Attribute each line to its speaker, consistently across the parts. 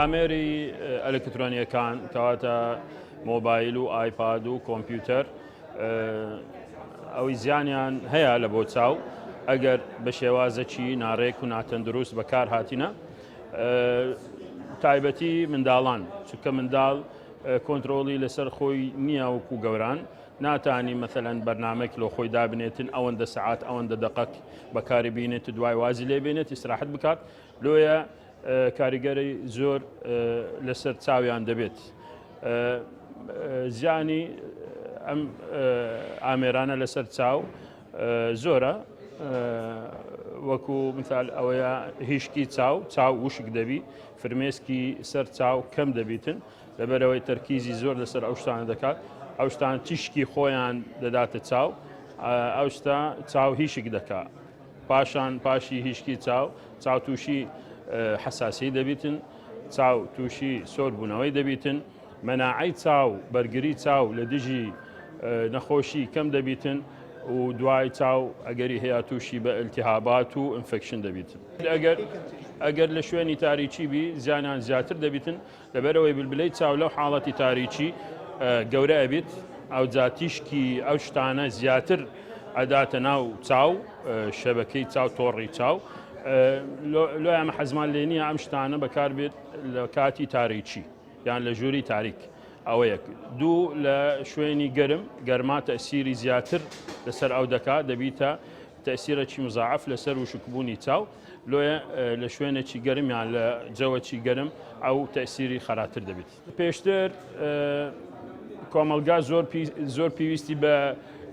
Speaker 1: ئامێری ئەلکترۆنیەکان کەواتە مۆبایل و ئایپاد و کۆمپیوتەر ئەوەی زیانیان هەیە لە بۆ چاو ئەگەر بە شێوازەکی ناڕێک و ناتەندروست بەکار هاتینە تایبەتی منداڵان چونکە منداڵ کۆنتترۆلی لەسەر خۆی نییە وەکو گەوران ناتانی مەثلەن بەرنامێک لۆ خۆی دابنێتن ئەوەندە سەعات ئەوەندە دقەق بەکاری بینێت دوای وازی لێبێنێت ئیستراحەت بکات لۆیە کاریگەری زۆر لەسەر چاویان دەبێت زیانی ئەم ئامێرانە لەسەر چاو زۆرە وەکو مثال ئەوەیە هیشکی چاو وشک دەبی فرمێسکی سەر چاو کەم دەبیتن لەبەرەوەی تەرکیزی زۆر لەسەر ئەو شتانە دەکات ئەو شتان تیشکی خۆیان دەداتە چاو ئەو شتا چاو هیشک دەکات پاشی هیشکی چاو تووشی حساسی دەبیتن چاو تووشی سۆر بوونەوەی دەبیتن مەناعەی چاو بەرگری چاو لە دژی نەخۆشی کەم دەبیتن و دوای چاو ئەگەری هەیە تووشی بە ئەلتیهابات و ئینفێکشن دەبیتن ئەگەر لە شوێنی تاریکی بی زیانیان زیاتر دەبیتن لەبەرەوەی بلبلەی چاو لەو حاڵەتی تاریکی گەورە ئەبێت ئەو جاتیشکی ئەو شتانە زیاتر ئەداتە ناو چاو شەبەکەی چاو تۆڕی چاو لۆ ئەمە حەزمان لێ نییە ئەم شتانە بەکار بێت لە کاتی تاریکی یان لە ژووری تاریک ئەوەیەک دوو لە شوێنی گەرما تەسیری زیاتر لەسەر ئەو دەکات دەبیتە تەسیرەکی مزاعف لەسەر وشکبوونی چاو لۆیە لە شوێنێکی گەرم یان لە جەوەکی گەرم ئەو تەسیری خەراتر دەبێت پێشتر کۆمەلگا زۆر پێویستی بە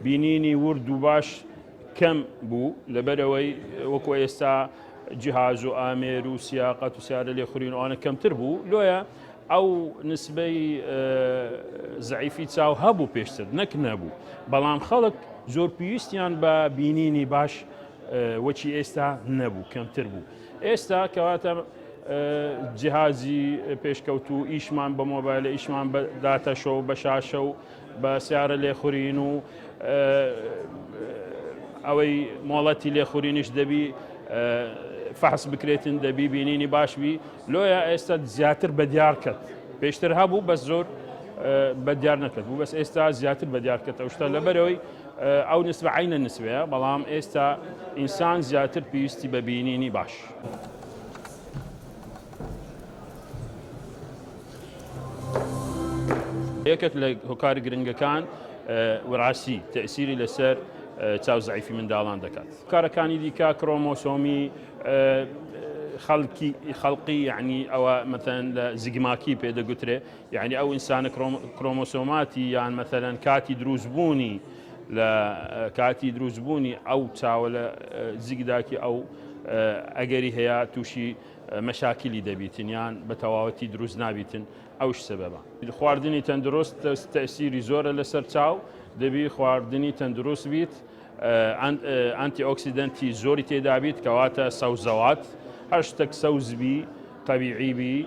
Speaker 1: بینینی ورد و باش کەم بوو لەبەرەوەی وەکو ئێستا جیهاز و ئامێر و سیاقەت و سیارە لێخورین ئەوانە کەمتر بوو لۆیە ئەو نسبەی زەعیفی چاو هەبوو پێشتر نەک نەبوو بەڵام خەڵک زۆر پێویستیان بە بینینی باش وەچی ئێستا نەبوو کەمتر بوو ئێستا کەواتە جیهازی پێشکەوت و ئیشمان بە مۆبایلە ئیشمان بە داتەشە و بە شاشە و بە سیارە لێخورین و ئەوەی مۆڵەتی لێخورینیش دەبی فحص بکرێتن دەبی بینینی باشبی لۆیە ئێستا زیاتر بەدیار کەت پێشتر هەبوو بەس زۆر بەدیار نەکرد بوو بەس ئێستا زیاتر بەدیار کەت ئەو شتە لەبەرەوەی ئەو نسبە عینە نسبەیە بەڵام ئێستا ئینسان زیاتر پێویستی بە بینینی باش یەکێک لە هۆکاری گرنگەکان وراسی تەسیری لەسەر چاو زەعیفی منداڵان دەکات کارەکانی دیکە کرۆمۆسۆمی خەڵقی یعنی ئەوە مەثەن لە زگماکی پێدەگوترێ یعنی ئەو ئینسانە کرۆمۆسۆماتی یان مەثەلەن کاتی دروستبوونی ئەو چاوە لە زیگداکی ئەو ئەگەری هەیە تووشی مەشاکلی دەبیتن یان بە تەواوەتی دروست نابیتن ئەوش سەبەبە خواردنی تەندروست تەسیری زۆرە لەسەر چاو دەبی خواردنی تەندروست بیت ئەنتی ئۆکسیدەنتی زۆری تێدا بیت کەواتە سەوزەوات هەر شتێک سەوزبی طەبیعیبی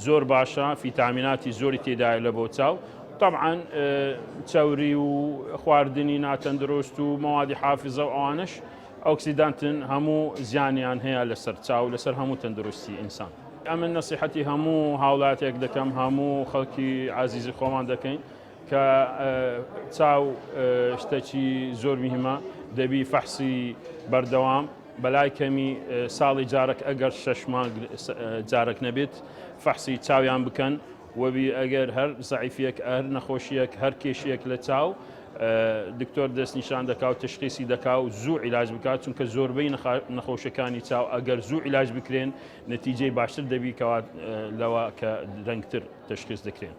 Speaker 1: زۆر باشە فیتامیناتی زۆری تێدایە لە بۆ چاو طبعاً چاوری و خواردنی ناتەندروست و مەوادی حافزە و ئەوانش ئۆکسیدانتن هەموو زیانیان هەیە لەسەر چاو لەسەر هەموو تەندروستی ئینسان ئەمە نەسیحەتی هەموو هاوڵاتێک دەکەم هەموو خەڵکی عزیزی خۆمان دەکەین کە چاو شتێکی زۆر مهمە دەبی فەحسی بەردەوام بەلای کەمی ساڵی جارێک ئەگەر 6 مانگ جارێک نەبێت فەحسی چاویان بکەن وەبی ئەگەر هەر زەعیفیەک هەر نەخۆشیەک هەر کێشیەک لە چاو دکتۆر دەستنیشان دەکات و تشخیصی دەکات و زوو عیلاج بکات چونکە زۆربەی نەخۆشەکانی چاو ئەگەر زوو عیلاج بکرێن نەتیجەی باشتر دەبی کەوات لەوە کە درەنگتر تشخیص دەکرێن